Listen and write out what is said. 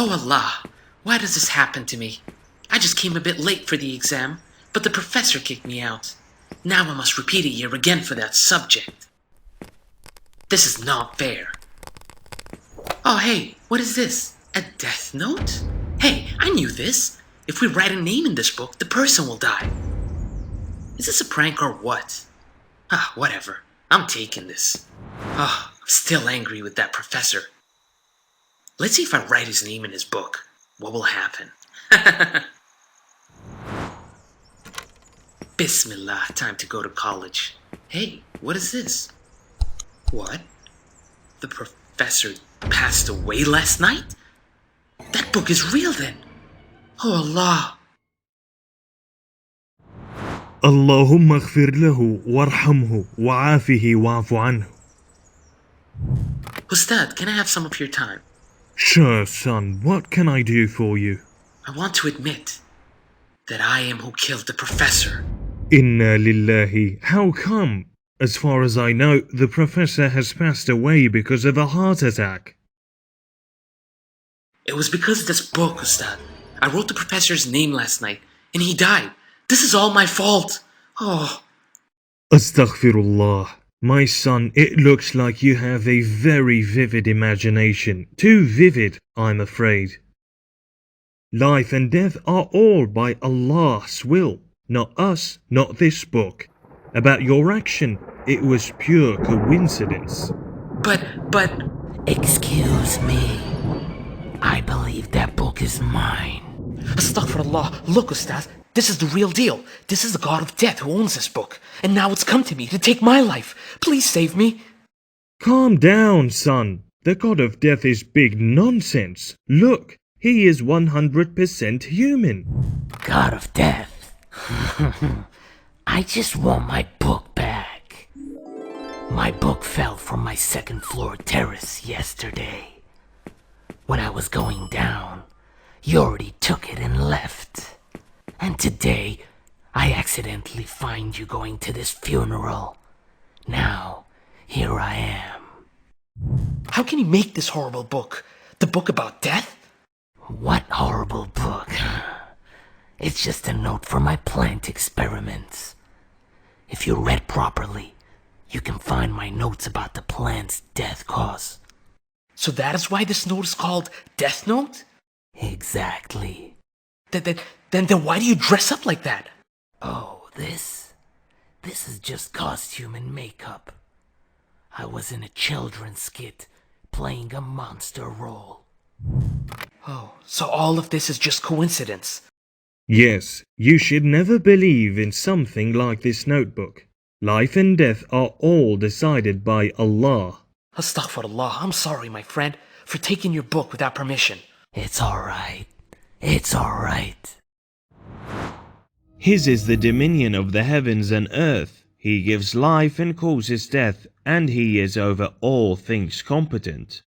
Oh Allah, why does this happen to me? I just came a bit late for the exam, but the professor kicked me out. Now I must repeat a year again for that subject. This is not fair. Oh hey, what is this? A death note? Hey, I knew this. If we write a name in this book, the person will die. Is this a prank or what? Whatever. I'm taking this. I'm still angry with that professor. Let's see if I write his name in his book. What will happen? Bismillah, time to go to college. Hey, what is this? What? The professor passed away last night? That book is real then. Oh Allah. اللهم اغفر له وارحمه وعافه واعف عنه. Ustad, can I have some of your time? Sure, son, what can I do for you? I want to admit that I am who killed the professor. Inna lillahi, how come? As far as I know, the professor has passed away because of a heart attack. It was because of this book, Ustad. I wrote the professor's name last night, and he died. This is all my fault. Oh. Astaghfirullah. My son, it looks like you have a very vivid imagination. Too vivid, I'm afraid. Life and death are all by Allah's will. Not us, not this book. About your action, it was pure coincidence. But... Excuse me. I believe that book is mine. Astaghfirullah. Look, Ustad, this is the real deal. This is the god of death who owns this book. And now it's come to me to take my life. Please save me. Calm down, son. The god of death is big nonsense. Look, he is 100% human. God of death. I just want my book back. My book fell from my second floor terrace yesterday. When I was going down, you already took it and left. And today, I accidentally find you going to this funeral. Now, here I am. How can you make this horrible book? The book about death? What horrible book? It's just a note for my plant experiments. If you read properly, you can find my notes about the plant's death cause. So that is why this note is called Death Note? Exactly. Then why do you dress up like that? Oh, this is just costume and makeup. I was in a children's skit playing a monster role. Oh, so all of this is just coincidence. Yes, you should never believe in something like this notebook. Life and death are all decided by Allah. Astaghfirullah, I'm sorry, my friend, for taking your book without permission. It's alright. It's alright. His is the dominion of the heavens and earth. He gives life and causes death, and he is over all things competent.